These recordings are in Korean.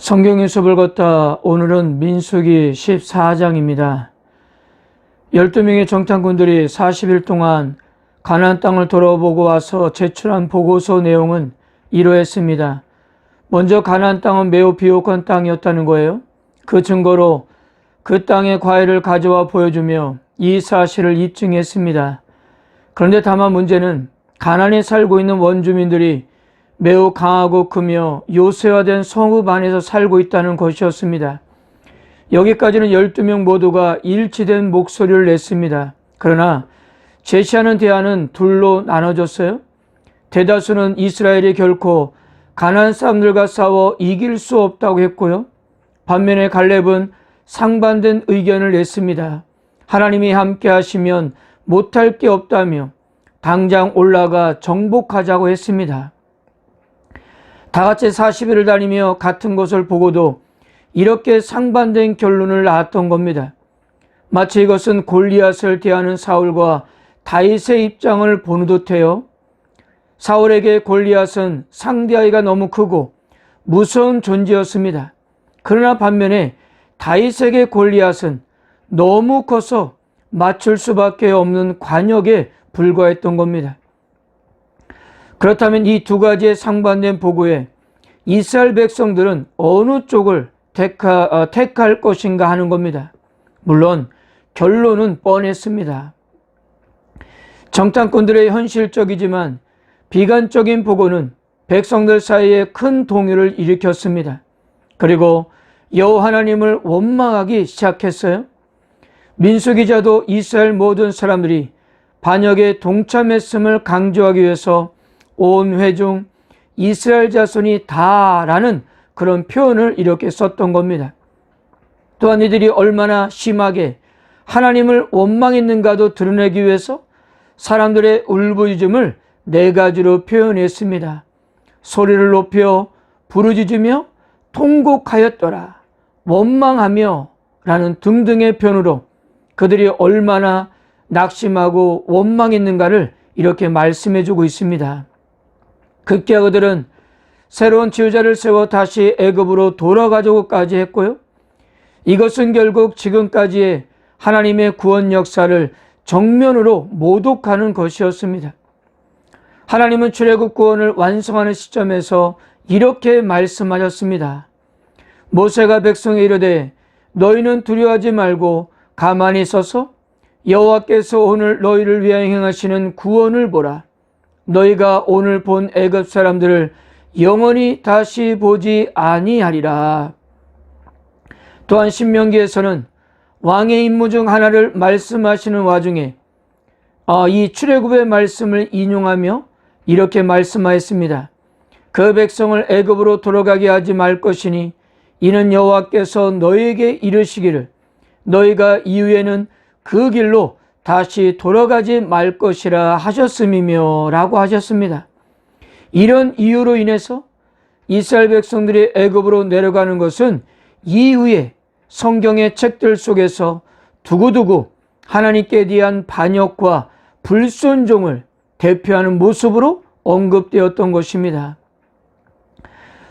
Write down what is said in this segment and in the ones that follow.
성경의 숲을 걷다. 오늘은 민수기 14장입니다. 12명의 정탐꾼들이 40일 동안 가나안 땅을 돌아보고 와서 제출한 보고서 내용은 이러했습니다. 먼저 가나안 땅은 매우 비옥한 땅이었다는 거예요. 그 증거로 그 땅의 과일을 가져와 보여주며 이 사실을 입증했습니다. 그런데 다만 문제는 가나안에 살고 있는 원주민들이 매우 강하고 크며 요새화된 성읍 안에서 살고 있다는 것이었습니다. 여기까지는 12명 모두가 일치된 목소리를 냈습니다. 그러나 제시하는 대안은 둘로 나눠졌어요. 대다수는 이스라엘이 결코 가나안 사람들과 싸워 이길 수 없다고 했고요. 반면에 갈렙은 상반된 의견을 냈습니다. 하나님이 함께 하시면 못할 게 없다며 당장 올라가 정복하자고 했습니다. 다 같이 40일을 다니며 같은 것을 보고도 이렇게 상반된 결론을 낳았던 겁니다. 마치 이것은 골리앗을 대하는 사울과 다윗의 입장을 보는 듯해요. 사울에게 골리앗은 상대하기가 너무 크고 무서운 존재였습니다. 그러나 반면에 다윗에게 골리앗은 너무 커서 맞출 수밖에 없는 관역에 불과했던 겁니다. 그렇다면 이 두 가지의 상반된 보고에 이스라엘 백성들은 어느 쪽을 택할 것인가 하는 겁니다. 물론 결론은 뻔했습니다. 정탐꾼들의 현실적이지만 비관적인 보고는 백성들 사이에 큰 동요를 일으켰습니다. 그리고 여호와 하나님을 원망하기 시작했어요. 민수 기자도 이스라엘 모든 사람들이 반역에 동참했음을 강조하기 위해서 온 회중 이스라엘 자손이 다라는 그런 표현을 이렇게 썼던 겁니다. 또한 이들이 얼마나 심하게 하나님을 원망했는가도 드러내기 위해서 사람들의 울부짖음을 4가지로 표현했습니다. 소리를 높여 부르짖으며 통곡하였더라, 원망하며 라는 등등의 표현으로 그들이 얼마나 낙심하고 원망했는가를 이렇게 말씀해주고 있습니다. 급기야 그들은 새로운 지휘자를 세워 다시 애굽으로 돌아가자고까지 했고요. 이것은 결국 지금까지의 하나님의 구원 역사를 정면으로 모독하는 것이었습니다. 하나님은 출애굽 구원을 완성하는 시점에서 이렇게 말씀하셨습니다. 모세가 백성에 이르되 너희는 두려워하지 말고 가만히 서서 여호와께서 오늘 너희를 위하여 행하시는 구원을 보라. 너희가 오늘 본 애굽 사람들을 영원히 다시 보지 아니하리라. 또한 신명기에서는 왕의 임무 중 하나를 말씀하시는 와중에 이 출애굽의 말씀을 인용하며 이렇게 말씀하였습니다. 그 백성을 애굽으로 돌아가게 하지 말 것이니 이는 여호와께서 너희에게 이르시기를 너희가 이후에는 그 길로 다시 돌아가지 말 것이라 하셨음이며 라고 하셨습니다. 이런 이유로 인해서 이스라엘 백성들이 애굽으로 내려가는 것은 이후에 성경의 책들 속에서 두고두고 하나님께 대한 반역과 불순종을 대표하는 모습으로 언급되었던 것입니다.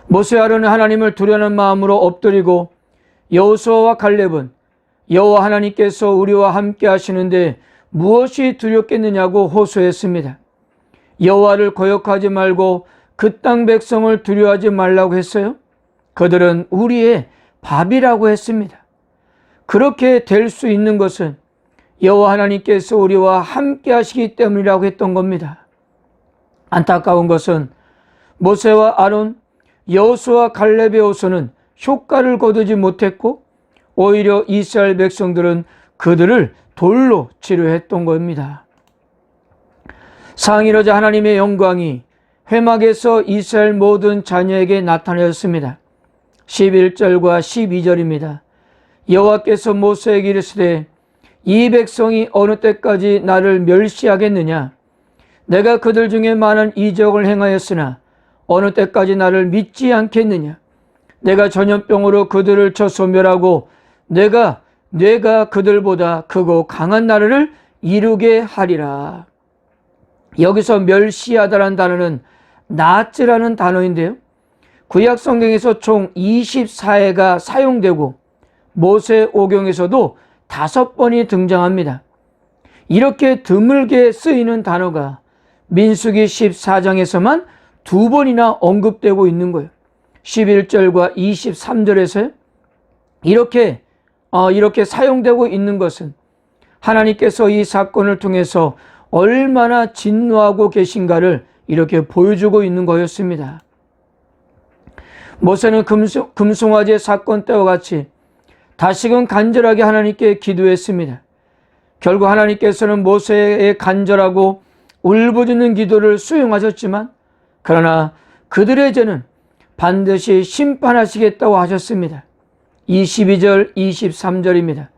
모세 아론은 하나님을 두려워하는 마음으로 엎드리고 여호수아와 갈렙은 여호와 하나님께서 우리와 함께 하시는데 무엇이 두렵겠느냐고 호소했습니다. 여호와를 거역하지 말고 그 땅 백성을 두려워하지 말라고 했어요. 그들은 우리의 밥이라고 했습니다. 그렇게 될 수 있는 것은 여호와 하나님께서 우리와 함께 하시기 때문이라고 했던 겁니다. 안타까운 것은 모세와 아론, 여호수아, 갈렙의 호소는 효과를 거두지 못했고 오히려 이스라엘 백성들은 그들을 돌로 치료했던 겁니다. 상이로자 하나님의 영광이 회막에서 이스라엘 모든 자녀에게 나타나셨습니다. 11절과 12절입니다. 여호와께서 모세에게 이르시되 이 백성이 어느 때까지 나를 멸시하겠느냐? 내가 그들 중에 많은 이적을 행하였으나 어느 때까지 나를 믿지 않겠느냐? 내가 전염병으로 그들을 쳐 소멸하고 내가 그들보다 크고 강한 나라를 이루게 하리라. 여기서 멸시하다라는 단어는 나찌라는 단어인데요. 구약 성경에서 총 24회가 사용되고 모세오경에서도 5번이 등장합니다. 이렇게 드물게 쓰이는 단어가 민수기 14장에서만 2번이나 언급되고 있는 거예요. 11절과 23절에서요. 이렇게 사용되고 있는 것은 하나님께서 이 사건을 통해서 얼마나 진노하고 계신가를 이렇게 보여주고 있는 거였습니다. 모세는 금송아지 사건 때와 같이 다시금 간절하게 하나님께 기도했습니다. 결국 하나님께서는 모세의 간절하고 울부짖는 기도를 수용하셨지만 그러나 그들의 죄는 반드시 심판하시겠다고 하셨습니다. 22절 23절입니다.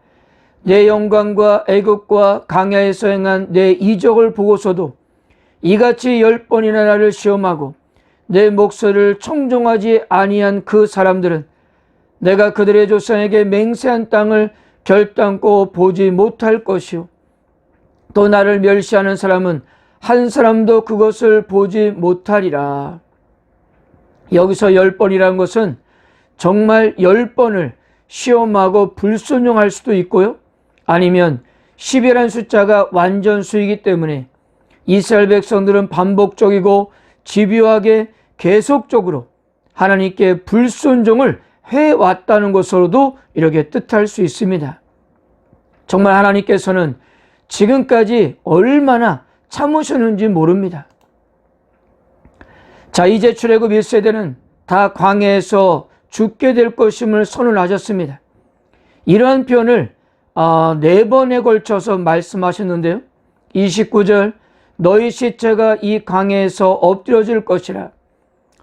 내 영광과 애국과 광야에서 행한 내 이적을 보고서도 이같이 10번이나 나를 시험하고 내 목소리를 청종하지 아니한 그 사람들은 내가 그들의 조상에게 맹세한 땅을 결단코 보지 못할 것이요 또 나를 멸시하는 사람은 한 사람도 그것을 보지 못하리라. 여기서 10번이라는 것은 정말 10번을 시험하고 불순종할 수도 있고요. 아니면 10이라는 숫자가 완전수이기 때문에 이스라엘 백성들은 반복적이고 집요하게 계속적으로 하나님께 불순종을 해왔다는 것으로도 이렇게 뜻할 수 있습니다. 정말 하나님께서는 지금까지 얼마나 참으셨는지 모릅니다. 자, 이제 출애굽 1세대는 다 광야에서 죽게 될 것임을 선언하셨습니다. 이러한 표현을 4번에 걸쳐서 말씀하셨는데요. 29절 너희 시체가 이 광야에서 엎드려질 것이라.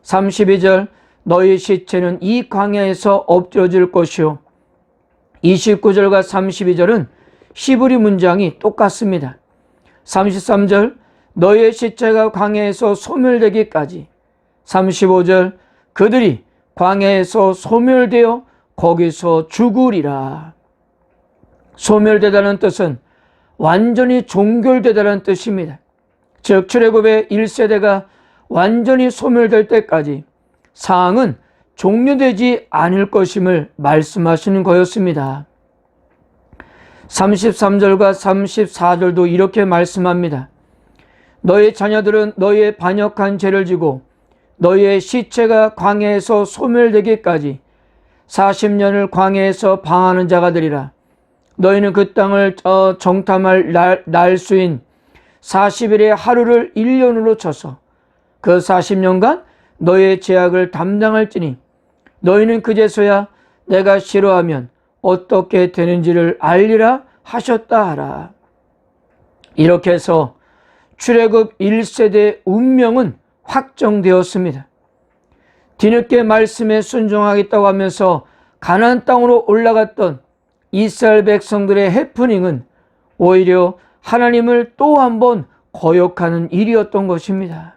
32절 너희 시체는 이 광야에서 엎드려질 것이요. 29절과 32절은 히브리 문장이 똑같습니다. 33절 너희의 시체가 광야에서 소멸되기까지. 35절 그들이 광야에서 소멸되어 거기서 죽으리라. 소멸되다는 뜻은 완전히 종결되다는 뜻입니다. 즉 출애굽의 1세대가 완전히 소멸될 때까지 상황은 종료되지 않을 것임을 말씀하시는 거였습니다. 33절과 34절도 이렇게 말씀합니다. 너희 자녀들은 너희의 반역한 죄를 지고 너희의 시체가 광야에서 소멸되기까지 40년을 광야에서 방하는 자가 되리라. 너희는 그 땅을 정탐할 날수인 40일의 하루를 1년으로 쳐서 그 40년간 너희의 죄악을 담당할지니 너희는 그제서야 내가 싫어하면 어떻게 되는지를 알리라 하셨다 하라. 이렇게 해서 출애굽 1세대의 운명은 확정되었습니다. 뒤늦게 말씀에 순종하겠다고 하면서 가나안 땅으로 올라갔던 이스라엘 백성들의 해프닝은 오히려 하나님을 또 한 번 거역하는 일이었던 것입니다.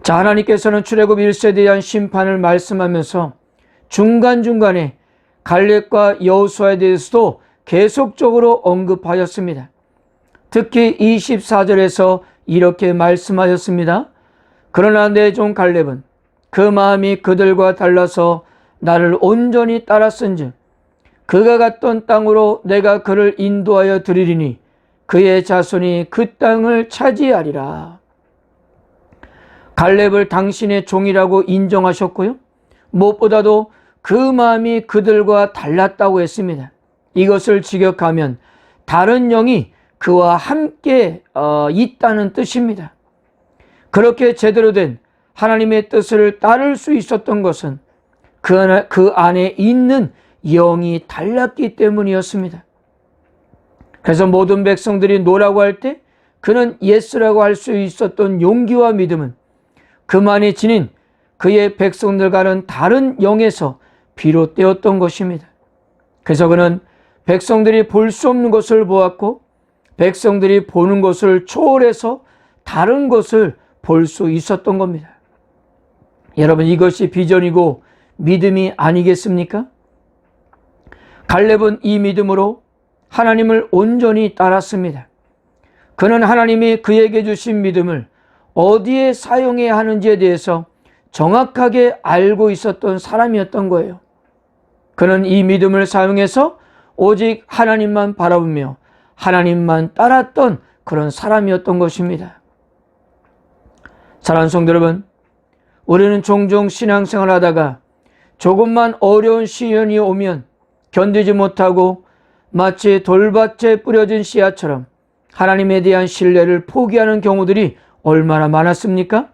자, 하나님께서는 출애굽 1세대에 대한 심판을 말씀하면서 중간중간에 갈렙과 여호수아에 대해서도 계속적으로 언급하셨습니다. 특히 24절에서 이렇게 말씀하셨습니다. 그러나 내 종 갈렙은 그 마음이 그들과 달라서 나를 온전히 따랐은즉 그가 갔던 땅으로 내가 그를 인도하여 드리리니 그의 자손이 그 땅을 차지하리라. 갈렙을 당신의 종이라고 인정하셨고요. 무엇보다도 그 마음이 그들과 달랐다고 했습니다. 이것을 직역하면 다른 영이 그와 함께 있다는 뜻입니다. 그렇게 제대로 된 하나님의 뜻을 따를 수 있었던 것은 그 안에 있는 영이 달랐기 때문이었습니다. 그래서 모든 백성들이 노라고 할 때 그는 예스라고 할 수 있었던 용기와 믿음은 그만이 지닌 그의 백성들과는 다른 영에서 비롯되었던 것입니다. 그래서 그는 백성들이 볼 수 없는 것을 보았고 백성들이 보는 것을 초월해서 다른 것을 볼 수 있었던 겁니다. 여러분, 이것이 비전이고 믿음이 아니겠습니까? 갈렙은 이 믿음으로 하나님을 온전히 따랐습니다. 그는 하나님이 그에게 주신 믿음을 어디에 사용해야 하는지에 대해서 정확하게 알고 있었던 사람이었던 거예요. 그는 이 믿음을 사용해서 오직 하나님만 바라보며 하나님만 따랐던 그런 사람이었던 것입니다. 사랑하는 성도 여러분, 우리는 종종 신앙생활 하다가 조금만 어려운 시련이 오면 견디지 못하고 마치 돌밭에 뿌려진 씨앗처럼 하나님에 대한 신뢰를 포기하는 경우들이 얼마나 많았습니까?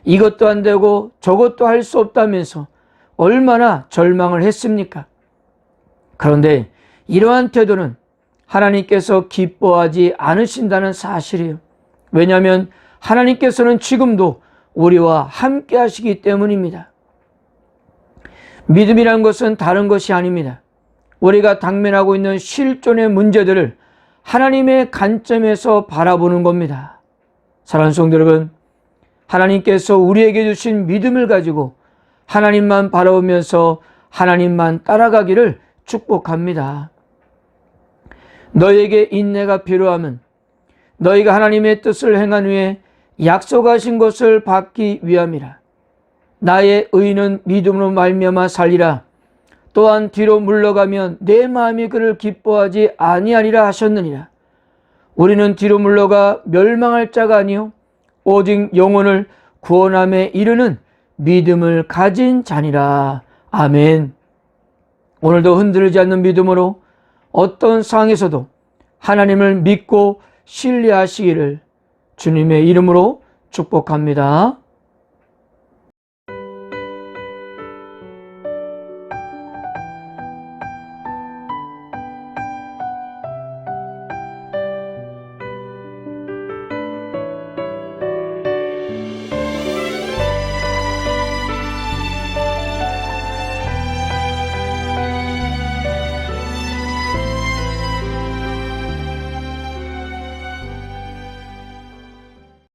이것도 안 되고 저것도 할 수 없다면서 얼마나 절망을 했습니까? 그런데 이러한 태도는 하나님께서 기뻐하지 않으신다는 사실이에요. 왜냐하면 하나님께서는 지금도 우리와 함께 하시기 때문입니다. 믿음이란 것은 다른 것이 아닙니다. 우리가 당면하고 있는 실존의 문제들을 하나님의 관점에서 바라보는 겁니다. 사랑하는 성도 여러분, 하나님께서 우리에게 주신 믿음을 가지고 하나님만 바라보면서 하나님만 따라가기를 축복합니다. 너에게 인내가 필요함은 너희가 하나님의 뜻을 행한 후에 약속하신 것을 받기 위함이라. 나의 의는 믿음으로 말미암아 살리라. 또한 뒤로 물러가면 내 마음이 그를 기뻐하지 아니하리라 하셨느니라. 우리는 뒤로 물러가 멸망할 자가 아니요 오직 영혼을 구원함에 이르는 믿음을 가진 자니라. 아멘. 오늘도 흔들리지 않는 믿음으로 어떤 상황에서도 하나님을 믿고 신뢰하시기를 주님의 이름으로 축복합니다.